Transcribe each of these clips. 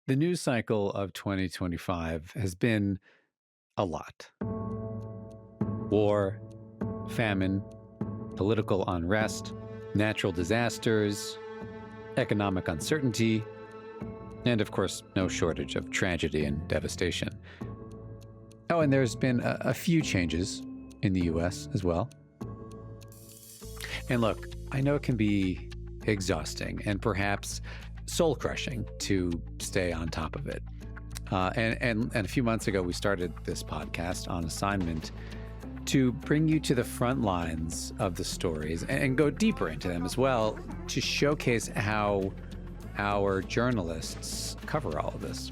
The news cycle of 2025 has been a lot. War, famine, political unrest, natural disasters, economic uncertainty, and of course, no shortage of tragedy and devastation. Oh, and there's been a few changes in the US as well. And look, I know it can be exhausting and perhaps soul-crushing to stay on top of it. And a few months ago, we started this podcast on assignment to bring you to the front lines of the stories and go deeper into them as well, to showcase how our journalists cover all of this.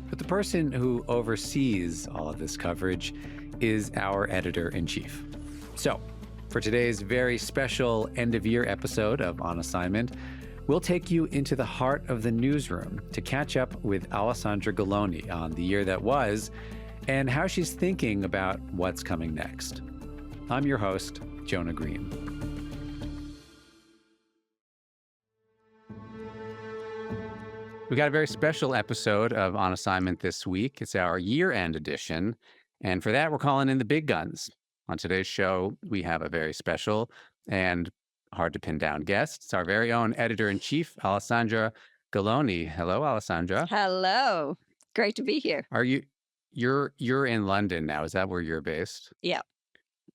But the person who oversees all of this coverage is our editor-in-chief. So, for today's very special end-of-year episode of On Assignment, we'll take you into the heart of the newsroom to catch up with Alessandra Galloni on the year that was and how she's thinking about what's coming next. I'm your host, Jonah Green. We got a very special episode of On Assignment this week. It's our year-end edition, and for that, we're calling in the big guns. On today's show, we have a very special and hard to pin down guest. It's our very own editor-in-chief, Alessandra Galloni. Hello, Alessandra. Hello. Great to be here. You're in London now. Is that where you're based? Yeah.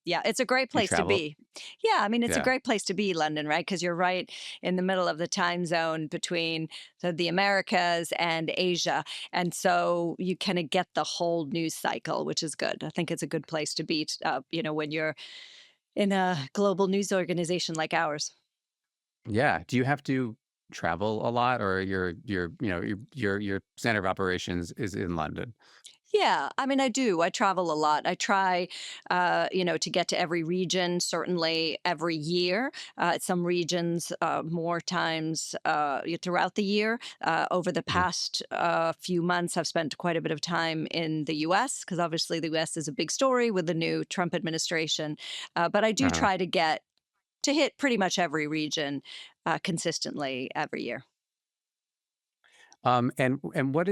Yeah, it's a great place to be. Yeah, I mean, it's a great place to be, London, right? Because you're right in the middle of the time zone between the Americas and Asia. And so you kind of get the whole news cycle, which is good. I think it's a good place to be, when you're in a global news organization like ours. Yeah. Do you have to travel a lot, or your center of operations is in London? Yeah, I mean, I do. I travel a lot. I try, to get to every region, certainly every year. Some regions more times throughout the year. Over the past few months, I've spent quite a bit of time in the U.S. because obviously the U.S. is a big story with the new Trump administration. But I do try to hit pretty much every region consistently every year. And what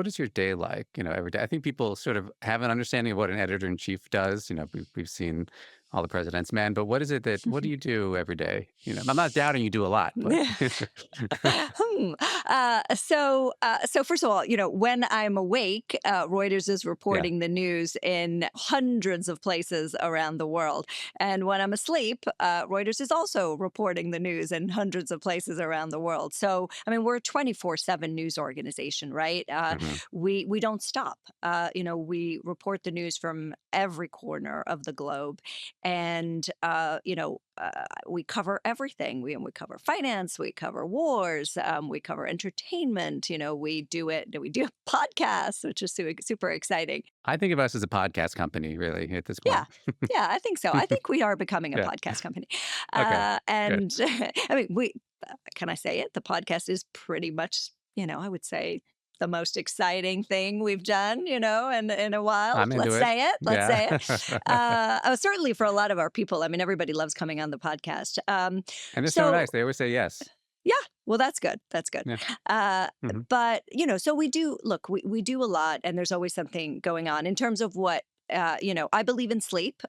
is your day like, every day? I think people sort of have an understanding of what an editor-in-chief does. We've seen all the President's Men, but what do you do every day? I'm not doubting you do a lot, but So first of all, when I'm awake, Reuters is reporting the news in hundreds of places around the world. And when I'm asleep, Reuters is also reporting the news in hundreds of places around the world. So, I mean, we're a 24/7 news organization, right? Mhm. We don't stop. We report the news from every corner of the globe. And, we cover everything. We cover finance, we cover wars, we cover entertainment. We do podcasts, which is super exciting. I think of us as a podcast company, really, at this point. Yeah, yeah, I think so. I think we are becoming a Yeah. podcast company. Okay. Good. And I mean, can I say it? The podcast is pretty much, I would say, the most exciting thing we've done, in a while. I'm into Let's it. say it. Let's say Yeah. it. Certainly for a lot of our people. I mean, everybody loves coming on the podcast. And it's so So nice. They always say yes. yeah, well, that's good. That's good. Yeah. Uh, Mhm. but so we do a lot, and there's always something going on in terms of what. I believe in sleep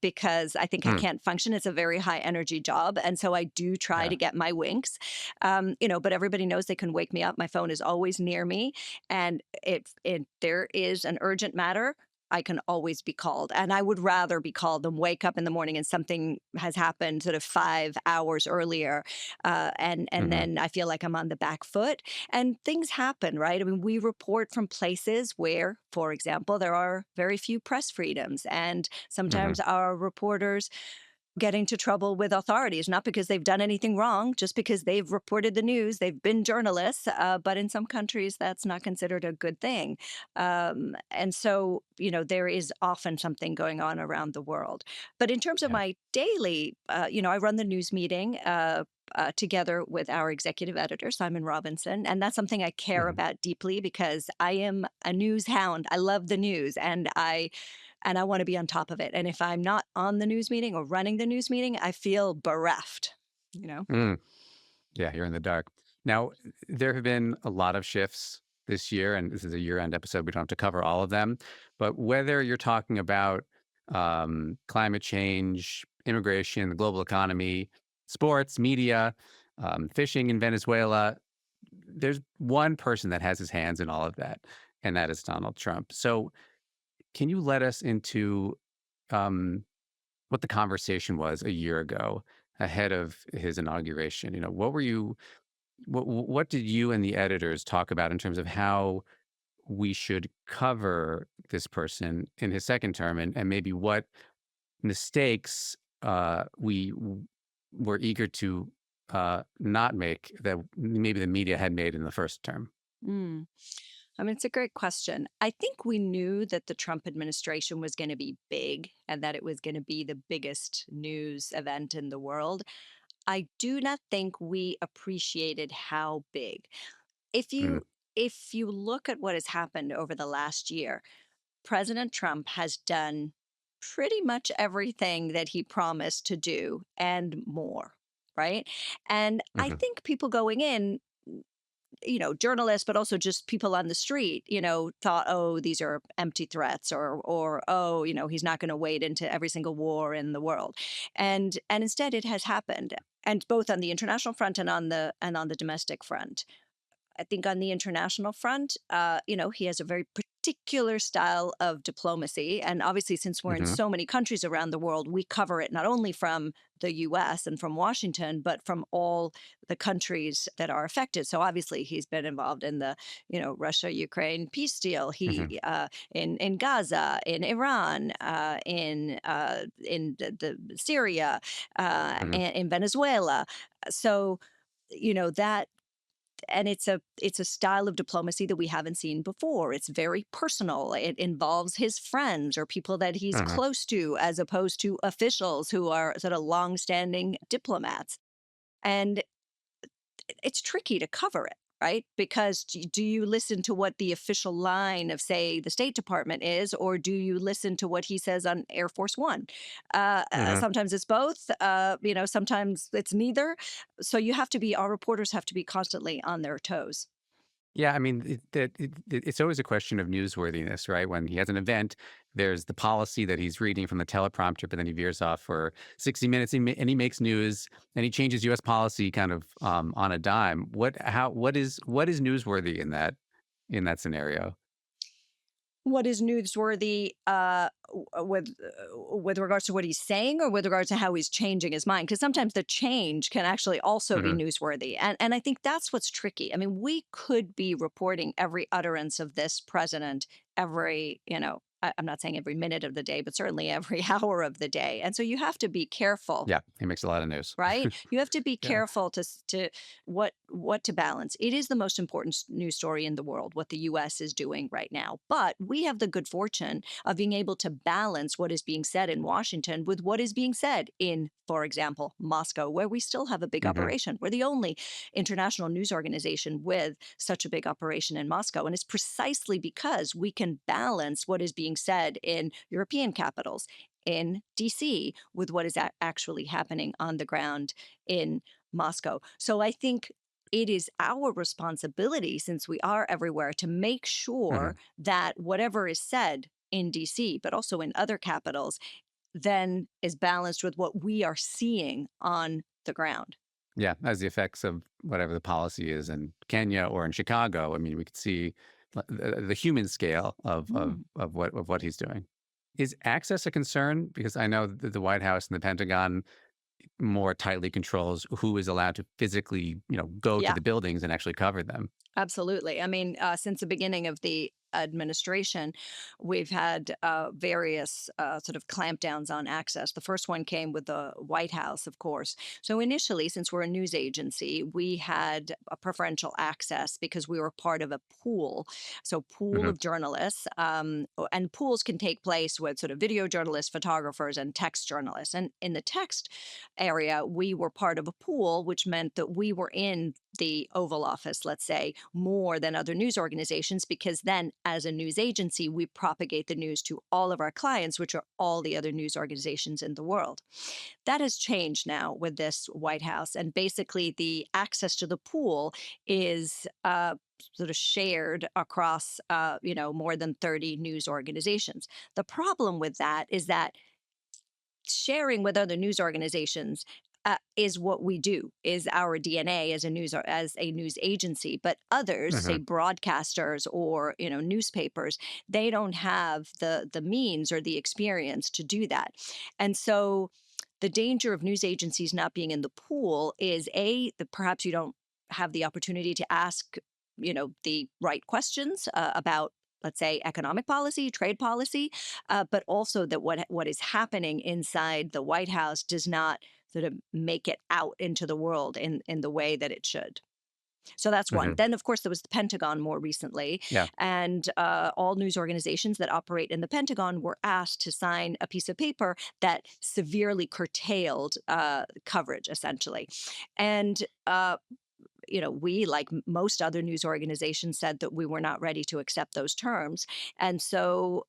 because I think I Mm. can't function. It's a very high energy job. And so I do try Yeah. to get my winks, but everybody knows they can wake me up. My phone is always near me. And if there is an urgent matter, I can always be called. And I would rather be called than wake up in the morning and something has happened sort of 5 hours earlier. And Mhm. then I feel like I'm on the back foot. And things happen, right? I mean, we report from places where, for example, there are very few press freedoms. And sometimes Mhm. our reporters get into trouble with authorities, not because they've done anything wrong, just because they've reported the news, they've been journalists. But in some countries, that's not considered a good thing. And so, there is often something going on around the world. But in terms of Yeah. my daily, I run the news meeting. Together with our executive editor, Simon Robinson. And that's something I care Mhm. about deeply because I am a news hound. I love the news and I want to be on top of it. And if I'm not on the news meeting or running the news meeting, I feel bereft, Mm. Yeah, you're in the dark. Now, there have been a lot of shifts this year, and this is a year-end episode. We don't have to cover all of them, but whether you're talking about climate change, immigration, the global economy, sports, media, fishing in Venezuela, there's one person that has his hands in all of that, and that is Donald Trump. So, can you let us into um, what the conversation was a year ago ahead of his inauguration? What were you what did you and the editors talk about in terms of how we should cover this person in his second term, and maybe what mistakes were eager to not make that maybe the media had made in the first term? Mm. I mean, it's a great question. I think we knew that the Trump administration was going to be big and that it was going to be the biggest news event in the world. I do not think we appreciated how big. If Mhm, you if you look at what has happened over the last year, President Trump has done pretty much everything that he promised to do and more, right? And I mhm, think people going in, journalists, but also just people on the street, thought, oh, these are empty threats, or oh, he's not going to wade into every single war in the world, and instead it has happened, and both on the international front and on the domestic front. I think on the international front, he has a very particular style of diplomacy. And obviously, since we're in mhm, so many countries around the world, we cover it not only from the US and from Washington, but from all the countries that are affected. So obviously, he's been involved in the, Russia-Ukraine peace deal. mhm, In Gaza, in Iran, in the Syria, mhm, and in Venezuela. So that and it's a style of diplomacy that we haven't seen before. It's very personal. It involves his friends or people that he's mhm. close to, as opposed to officials who are sort of long-standing diplomats. And it's tricky to cover it, right? Because do you listen to what the official line of, say, the State Department is, or do you listen to what he says on Air Force One? Mhm. Sometimes it's both. Sometimes it's neither. So our reporters have to be constantly on their toes. Yeah, I mean, it's always a question of newsworthiness, right? When he has an event, there's the policy that he's reading from the teleprompter, but then he veers off for 60 minutes and he makes news and he changes U.S. policy kind of on a dime. What is newsworthy in that scenario? What is newsworthy, with regards to what he's saying, or with regards to how he's changing his mind? Because sometimes the change can actually also be Hmm. newsworthy, and I think that's what's tricky. I mean, we could be reporting every utterance of this president every, I'm not saying every minute of the day, but certainly every hour of the day, and so you have to be careful. Yeah, he makes a lot of news. Right? You have to be Yeah. careful to what to balance. It is the most important news story in the world, what the US is doing right now. But we have the good fortune of being able to balance what is being said in Washington with what is being said in, for example, Moscow, where we still have a big Hmm. operation. We're the only international news organization with such a big operation in Moscow. And it's precisely because we can balance what is being said in European capitals, in DC, with what is actually happening on the ground in Moscow. So I think it is our responsibility, since we are everywhere, to make sure Hmm. that whatever is said in DC, but also in other capitals, then is balanced with what we are seeing on the ground. Yeah, as the effects of whatever the policy is in Kenya or in Chicago. I mean, we could see the human scale Mm. of what he's doing. Is access a concern? Because I know that the White House and the Pentagon more tightly controls who is allowed to physically, go to Yeah. the buildings and actually cover them. Absolutely. I mean, since the beginning of the administration, we've had various sort of clampdowns on access. The first one came with the White House, of course. So initially, since we're a news agency, we had a preferential access because we were part of a pool. So, pool Hmm. of journalists, and pools can take place with sort of video journalists, photographers, and text journalists. And in the text area, we were part of a pool, which meant that we were in the Oval Office, let's say, more than other news organizations, because then, as a news agency, we propagate the news to all of our clients, which are all the other news organizations in the world. That has changed now with this White House. And basically, the access to the pool is sort of shared across, more than 30 news organizations. The problem with that is that sharing with other news organizations is what we do, is our DNA as a news agency. But others, say Hmm. broadcasters or newspapers, they don't have the means or the experience to do that. And so the danger of news agencies not being in the pool is that perhaps you don't have the opportunity to ask the right questions about, let's say, economic policy, trade policy, but also that what is happening inside the White House does not sort of make it out into the world in the way that it should. So that's one. Hmm. Then, of course, there was the Pentagon more recently, Yeah. and all news organizations that operate in the Pentagon were asked to sign a piece of paper that severely curtailed coverage, essentially. And we, like most other news organizations, said that we were not ready to accept those terms. And so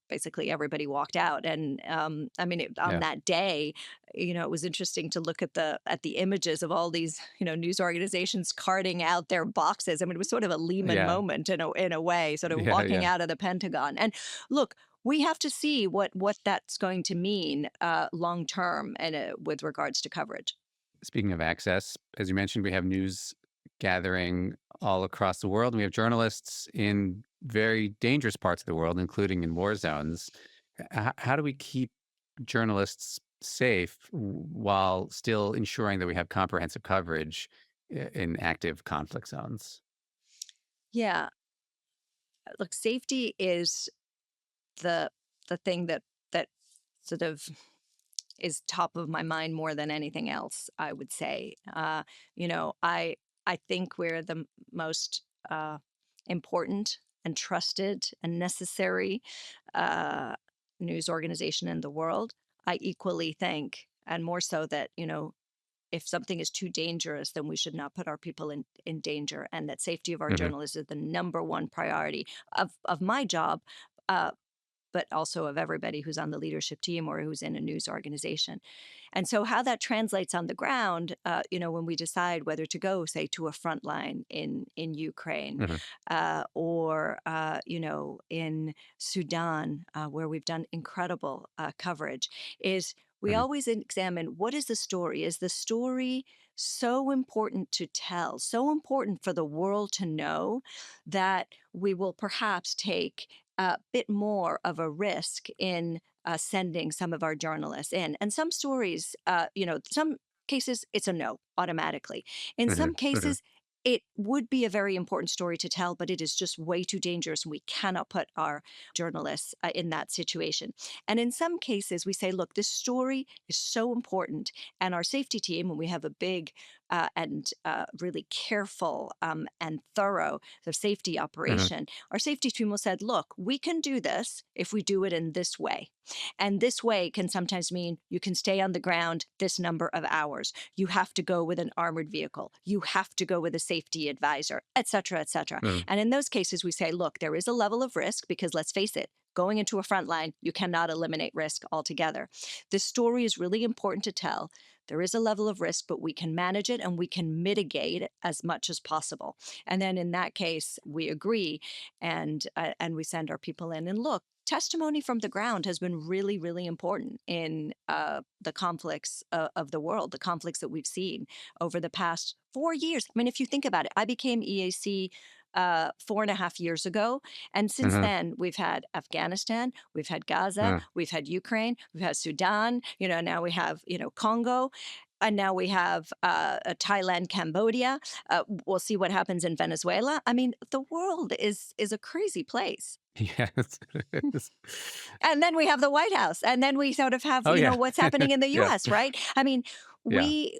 basically everybody walked out. And I mean, on Yeah. that day, it was interesting to look at the images of all these, news organizations carting out their boxes. I mean, it was sort of a Lehman Yeah. moment in a way, sort of Yeah. walking Yeah. out of the Pentagon. And look, we have to see what that's going to mean long term and with regards to coverage. Speaking of access, as you mentioned, we have news gathering all across the world. We have journalists in very dangerous parts of the world, including in war zones. How do we keep journalists safe while still ensuring that we have comprehensive coverage in active conflict zones? Yeah, look, safety is the the thing that sort of is top of my mind more than anything else, I would say. I think we're the most important and trusted and necessary uh, news organization in the world. I equally think, and more so, that if something is too dangerous, then we should not put our people in danger, and that safety of our Hmm. journalists is the number one priority of my job. Uh, but also of everybody who's on the leadership team or who's in a news organization. And so, how that translates on the ground, when we decide whether to go, say, to a front line in Ukraine, Hmm. or in Sudan, where we've done incredible coverage, is we Hmm. always examine what is the story. Is the story so important to tell, so important for the world to know, that we will perhaps take a bit more of a risk in sending some of our journalists in. And some stories, some cases, it's a no automatically. In Hmm. some Hmm. cases, it would be a very important story to tell, but it is just way too dangerous. And we cannot put our journalists in that situation. And in some cases, we say, look, this story is so important. And our safety team, when we have a big and really careful and thorough safety Hmm. operation, our safety team will said, look, we can do this if we do it in this way. And this way can sometimes mean you can stay on the ground this number of hours. You have to go with an armored vehicle. You have to go with a safety advisor, et cetera, et cetera. Hmm. And in those cases, we say, look, there is a level of risk because, let's face it, going into a front line, you cannot eliminate risk altogether. This story is really important to tell. There is a level of risk, but we can manage it and we can mitigate it as much as possible. And then in that case, we agree, and we send our people in. And look, testimony from the ground has been really, really important in the conflicts of the world, the conflicts that we've seen over the past 4 years. I mean, if you think about it, I became EAC 4.5 years ago. And since Hmm. then, we've had Afghanistan, we've had Gaza, Hmm. we've had Ukraine, we've had Sudan, now we have, Congo. And now we have Thailand, Cambodia. We'll see what happens in Venezuela. I mean, the world is a crazy place. Yes. It is. And then we have the White House, and then we sort of have, Oh yeah. what's happening in the Yeah. US, right? I mean, Yeah. we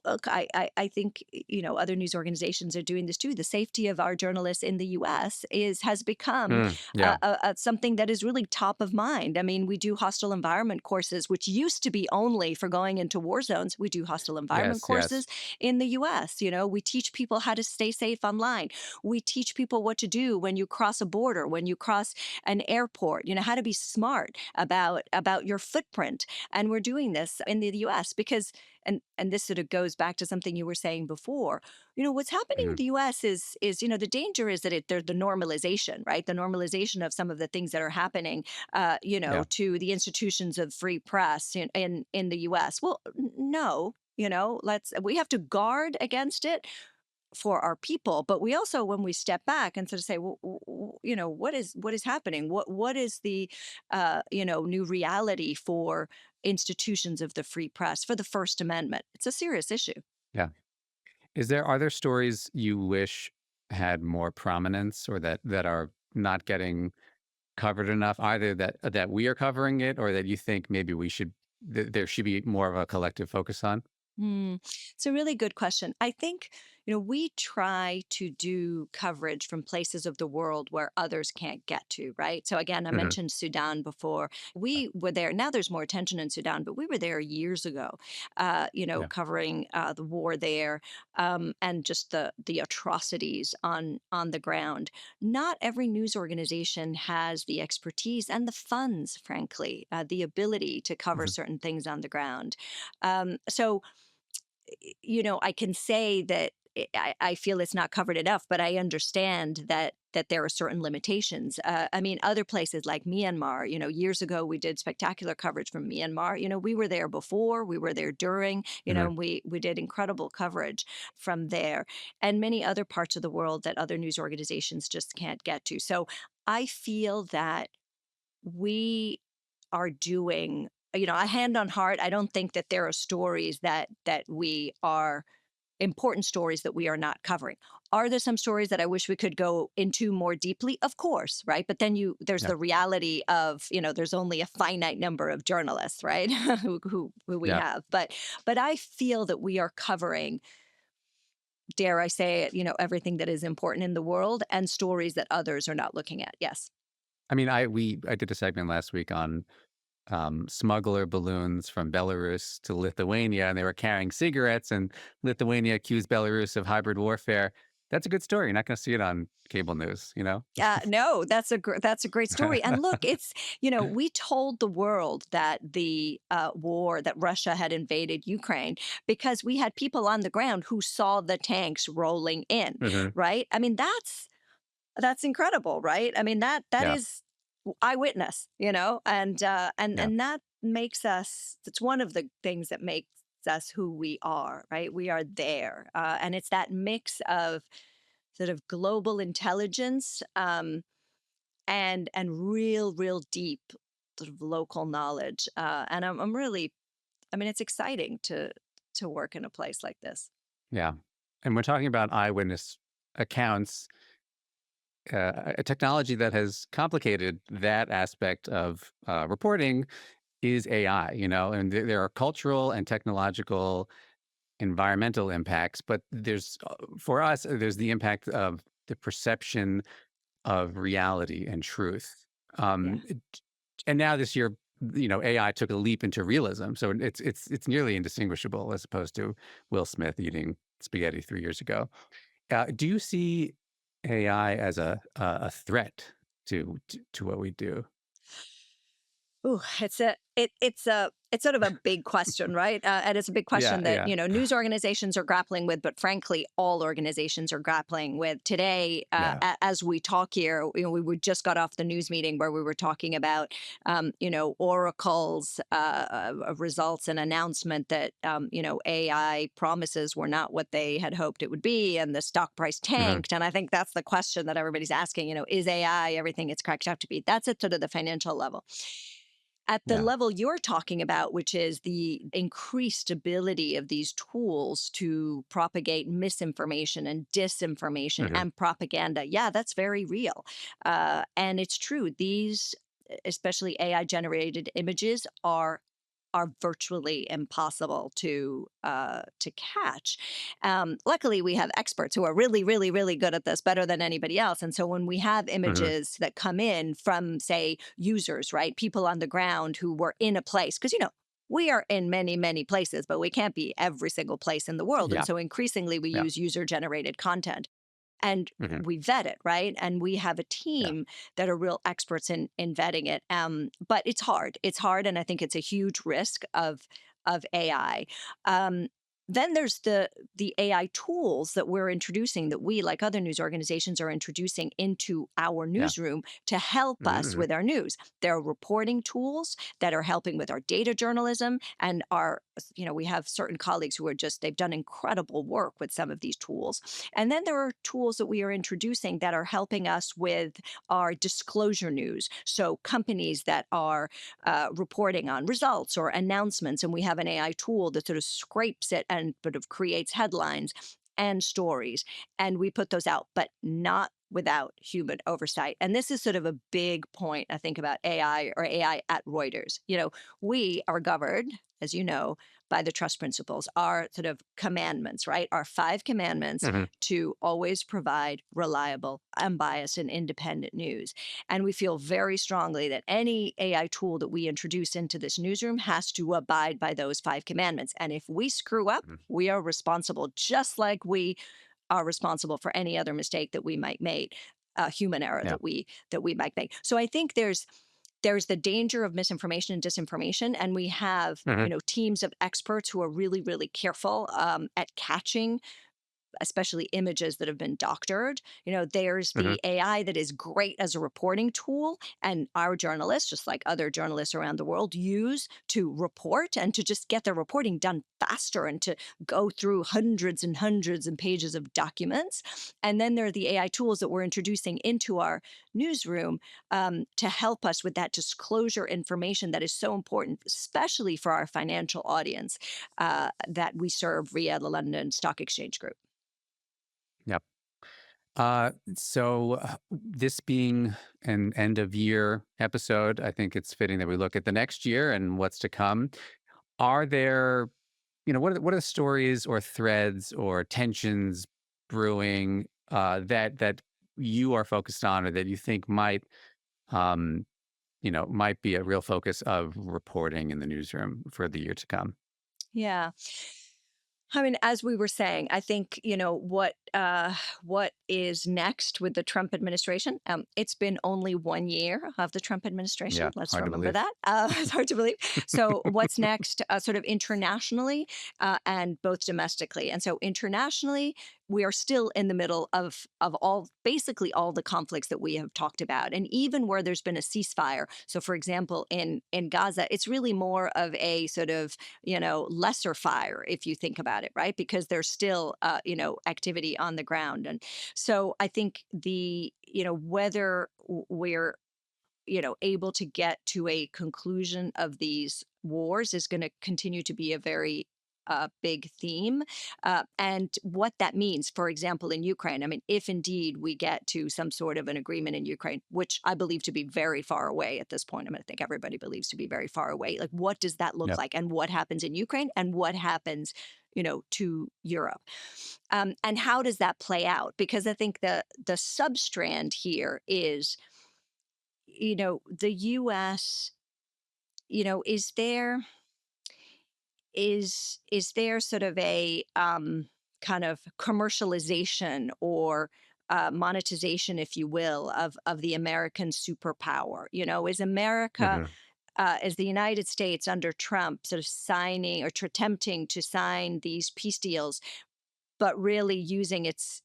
look, I think, other news organizations are doing this too. The safety of our journalists in the US has become Yeah. something that is really top of mind. I mean, we do hostile environment courses, which used to be only for going into war zones. We do hostile environment Yes. Yes. courses in the US. We teach people how to stay safe online. We teach people what to do when you cross a border, when you cross an airport, how to be smart about your footprint. And we're doing this in the US because and this sort of goes back to something you were saying before. What's happening in Hmm. the US is the danger is that there's the normalization, right? The normalization of some of the things that are happening Yeah. to the institutions of free press in the US. Well, no, we have to guard against it for our people, but we also, when we step back and sort of say, well, what is happening, what is the new reality for institutions of the free press, for the First Amendment. It's a serious issue. Yeah. Are there stories you wish had more prominence, or that are not getting covered enough, either that we are covering it, or that you think maybe there should be more of a collective focus on? It's a really good question. I think, we try to do coverage from places of the world where others can't get to, right? So, again, I Hmm. mentioned Sudan before. We were there. Now there's more attention in Sudan, but we were there years ago, Yeah. covering the war there and just the atrocities on the ground. Not every news organization has the expertise and the funds, frankly, the ability to cover Hmm. certain things on the ground. So, I can say that I feel it's not covered enough, but I understand that there are certain limitations. I mean, other places like Myanmar, years ago we did spectacular coverage from Myanmar. We were there before, we were there during, Hmm. and we did incredible coverage from there, and many other parts of the world that other news organizations just can't get to. So I feel that we are doing a hand on heart. I don't think that there are stories that we are important stories that we are not covering. Are there some stories that I wish we could go into more deeply? Of course, right? But then there's Yeah. the reality of, there's only a finite number of journalists, right? who we Yeah. have. But I feel that we are covering, dare I say it, everything that is important in the world and stories that others are not looking at. Yes. I mean, I did a segment last week on smuggler balloons from Belarus to Lithuania, and they were carrying cigarettes, and Lithuania accused Belarus of hybrid warfare. That's a good story. You're not going to see it on cable news, you know? No, that's a great story. And look, it's we told the world that the war that Russia had invaded Ukraine because we had people on the ground who saw the tanks rolling in, Hmm. right? I mean, that's incredible, right? I mean, that Yeah. is eyewitness, and Yeah. that makes us. It's one of the things that makes us who we are, right? We are there, and it's that mix of sort of global intelligence and real deep sort of local knowledge. And I'm really, I mean, it's exciting to work in a place like this. Yeah. And we're talking about eyewitness accounts, a technology that has complicated that aspect of reporting is AI, and there are cultural and technological environmental impacts, but for us, there's the impact of the perception of reality and truth. Yeah. And now this year, AI took a leap into realism, so it's nearly indistinguishable as opposed to Will Smith eating spaghetti 3 years ago. Do you see AI as a threat to what we do? Ooh, it's sort of a big question, right? And it's a big Yeah, question that yeah, news organizations are grappling with, but frankly, all organizations are grappling with today. yeah. As we talk here, just got off the news meeting where we were talking about, Oracle's results and announcement that AI promises were not what they had hoped it would be, and the stock price Hmm. tanked. And I think that's the question that everybody's asking. Is AI everything it's cracked out to be? That's at sort of the financial level. At the Yeah. level you're talking about, which is the increased ability of these tools to propagate misinformation and disinformation Hmm. and propaganda, yeah, that's very real. And it's true. These, especially AI generated images, are are virtually impossible to catch. Luckily, we have experts who are really, really, really good at this, better than anybody else. And so when we have Hmm. images that come in from, say, users, right, people on the ground who were in a place, because we are in many, many places, but we can't be every single place in the world. And Yeah. so increasingly, we Yeah. use user generated content and Hmm. we vet it, right? And we have a Yeah. team that are real experts in vetting it. But it's hard. It's hard, and I think it's a huge risk of AI. Um, then there's the AI tools that we're introducing, that we, like other news organizations, are introducing into our Yeah. newsroom to help us Hmm. with our news. There are reporting tools that are helping with our data journalism, and we have certain colleagues who are just, they've done incredible work with some of these tools. And then there are tools that we are introducing that are helping us with our disclosure news. So companies that are reporting on results or announcements, and we have an AI tool that sort of scrapes it and sort of creates headlines and stories, and we put those out, but not without human oversight. And this is sort of a big point, I think, about AI, or AI at Reuters. We are governed, as you know, by the trust principles, our sort of commandments, right? Our five commandments Hmm. to always provide reliable, unbiased, and independent news. And we feel very strongly that any AI tool that we introduce into this newsroom has to abide by those five commandments. And if we screw up, we are responsible, just like we are responsible for any other mistake that we might make, a human error Yeah. that we might make. So I think there's the danger of misinformation and disinformation, and we have Hmm. teams of experts who are really, really careful at catching, especially images that have been doctored. There's Hmm. the AI that is great as a reporting tool, and our journalists, just like other journalists around the world, use to report and to just get their reporting done faster and to go through hundreds and hundreds and pages of documents. And then there are the AI tools that we're introducing into our newsroom to help us with that disclosure information that is so important, especially for our financial audience that we serve via the London Stock Exchange Group. Yep. So this being an end of year episode, I think it's fitting that we look at the next year and what's to come. Are there, what are the stories or threads or tensions brewing that you are focused on, or that you think um, might be a real focus of reporting in the newsroom for the year to come? Yeah. I mean, as we were saying, I think what is next with the Trump administration. It's been only 1 year of the Trump administration. Yeah, Let's hard to remember believe. that. It's hard to believe. So, what's next, sort of internationally and both domestically? And so, internationally, we are still in the middle of basically all the conflicts that we have talked about, and even where there's been a ceasefire. So, for example, in Gaza, it's really more of a sort of lesser fire, if you think about it, right? Because there's still, activity on the ground. And so I think whether we're, able to get to a conclusion of these wars is going to continue to be a very big theme. And what that means, for example, in Ukraine, I mean, if indeed we get to some sort of an agreement in Ukraine, which I believe to be very far away at this point, I mean, I think everybody believes to be very far away. Like, what does that look Yep. like? And what happens in Ukraine? And what happens, to Europe? And how does that play out? Because I think the substrand here is, the US, is there sort of a kind of commercialization or monetization, if you will, of the American superpower? Is America, Hmm. as the United States under Trump, sort of signing or attempting to sign these peace deals, but really using its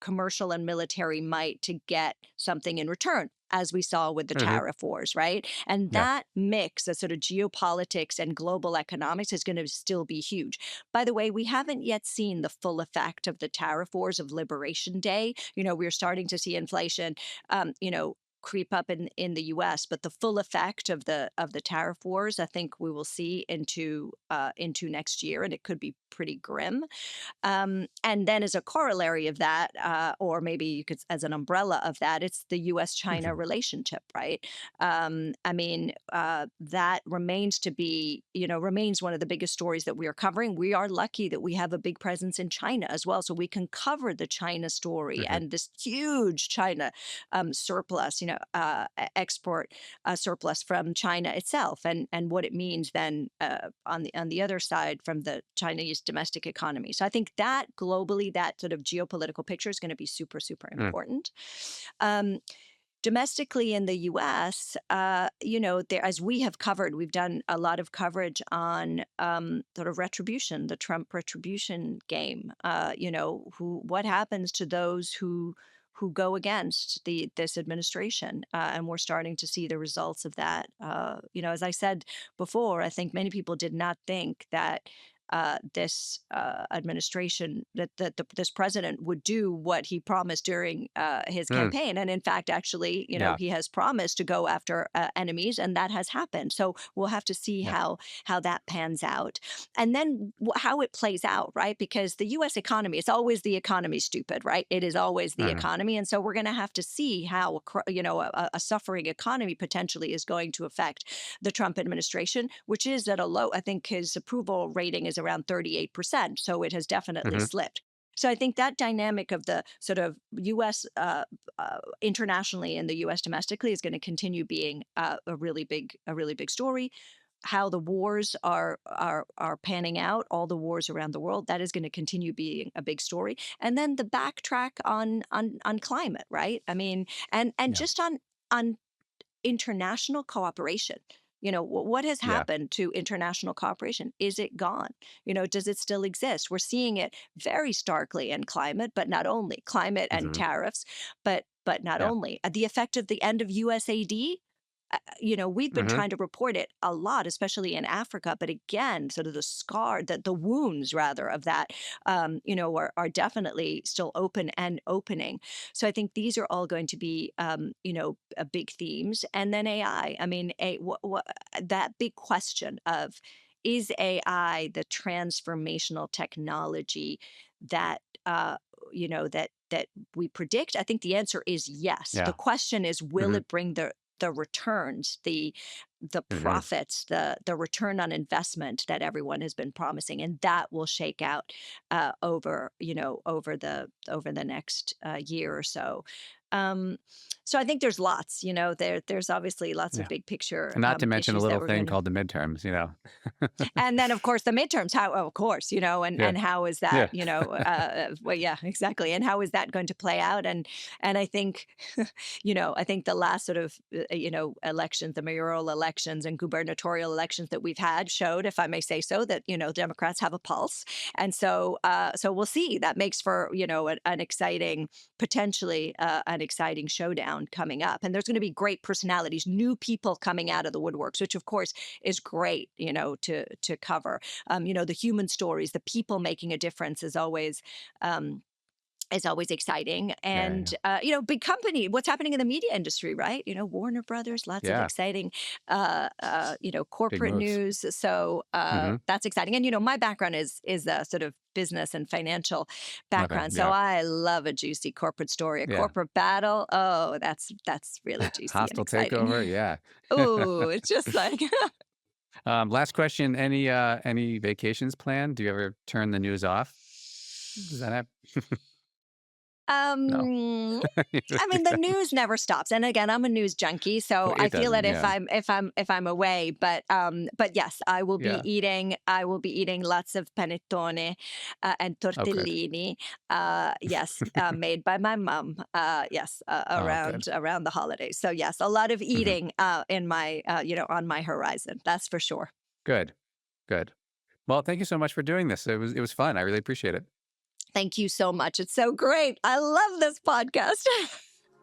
commercial and military might to get something in return, as we saw with the Hmm. tariff wars, right? And Yeah. that mix of sort of geopolitics and global economics is going to still be huge. By the way, we haven't yet seen the full effect of the tariff wars of Liberation Day. We're starting to see inflation. creep up in the U.S., but the full effect of the tariff wars, I think we will see into next year, and it could be pretty grim. And then, as a corollary of that, or maybe you could, as an umbrella of that, it's the U.S. China Mhm. relationship, right? I mean, that remains to be, remains one of the biggest stories that we are covering. We are lucky that we have a big presence in China as well, so we can cover the China story Mhm. and this huge China surplus, export surplus from China itself, and what it means then on the other side from the Chinese domestic economy. So I think that globally, that sort of geopolitical picture is going to be super, super Mm. important. Um, Domestically in the U.S., there, as we have covered, we've done a lot of coverage on sort of retribution, the Trump retribution game. What happens to those who go against this administration, and we're starting to see the results of that. As I said before, I think many people did not think that. This administration, that this president would do what he promised during his Mm. campaign, and in fact, actually, Yeah. he has promised to go after enemies, and that has happened. So we'll have to see Yeah. how that pans out, and then how it plays out, right? Because the U.S. economy, it's always the economy, stupid, right? It is always the Mhm. economy, and so we're going to have to see how a suffering economy potentially is going to affect the Trump administration, which is at a low. I think his approval rating is around 38%, so it has definitely Mhm. slipped. So I think that dynamic of the sort of U.S. Internationally and the U.S. domestically is going to continue being a really big story. How the wars are panning out, all the wars around the world, that is going to continue being a big story. And then the backtrack on climate, right? I mean, and Yeah. just on international cooperation. What has Yeah. happened to international cooperation? Is it gone? Does it still exist? We're seeing it very starkly in climate, but not only climate and Mhm. tariffs, but not Yeah. only the effect of the end of USAID. We've been Mhm. trying to report it a lot, especially in Africa. But again, sort of the wounds rather of that, are definitely still open and opening. So I think these are all going to be, big themes. And then AI. I mean, that big question of, is AI the transformational technology that that we predict? I think the answer is yes. The Yeah. question is, will Mhm. it bring the returns, the Mhm. profits, the return on investment that everyone has been promising, and that will shake out over the next year or so. Um, so I think there's lots. There's obviously lots of Yeah. big picture Not to mention a issues that little we're thing going to. called the midterms. And then, of course, the midterms. How, oh, of course, Yeah. and how is that? Yeah. Well, yeah, exactly. And how is that going to play out? And I think, I think the last sort of, elections, the mayoral elections and gubernatorial elections that we've had showed, if I may say so, that Democrats have a pulse, and so we'll see. That makes for an exciting, potentially an exciting showdown coming up. And there's going to be great personalities, new people coming out of the woodworks, which of course is great, to cover. The human stories, the people making a difference um, is always exciting. Yeah. And Yeah. big company, what's happening in the media industry, right? Warner Brothers, lots of Yeah. exciting Big corporate moves. news. So Mhm. that's exciting. And my background is a sort of business and financial Okay. background, so Yeah. I love a juicy corporate story, a Yeah. corporate battle. Oh, that's really juicy and Hostile exciting. takeover. Yeah. Oh, it's just like Last question. Any vacations planned? Do you ever turn the news off? Does that happen? No. Um, I mean, the news never stops. And again, I'm a news junkie, so I It feel that doesn't. if Yeah. I'm away, but yes, Yeah. I will be eating lots of panettone and Oh, good. tortellini. Yes, made by my mom. Yes, Oh, good. around the holidays. So yes, a lot of Mhm. eating in my on my horizon. That's for sure. Good. Good. Well, thank you so much for doing this. It was fun. I really appreciate it. Thank you so much. It's so great. I love this podcast.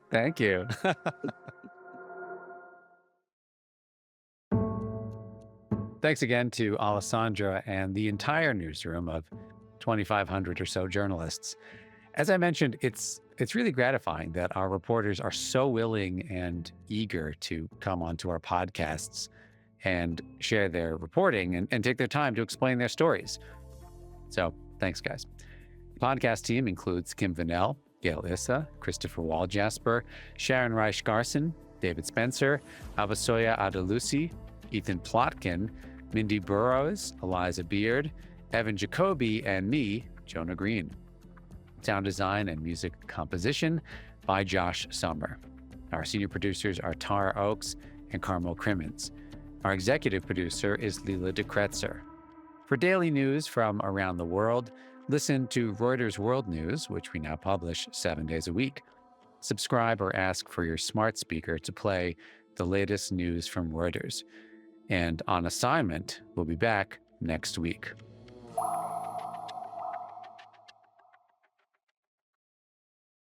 Thank you. Thanks again to Alessandra and the entire newsroom of 2,500 or so journalists. As I mentioned, it's it's really gratifying that our reporters are so willing and eager to come onto our podcasts and share their reporting and take their time to explain their stories. So thanks, guys. The podcast team includes Kim Vanell, Gail Issa, Christopher Waljasper, Sharon Reich Garson, David Spencer, Abasoya Adelusi, Ethan Plotkin, Mindy Burrows, Eliza Beard, Evan Jacoby, and me, Jonah Green. Sound design and music composition by Josh Summer. Our senior producers are Tara Oakes and Carmel Crimmins. Our executive producer is Leela DeKretzer. For daily news from around the world, listen to Reuters World News, which we now publish 7 days a week. Subscribe or ask for your smart speaker to play the latest news from Reuters. And On Assignment, we'll be back next week.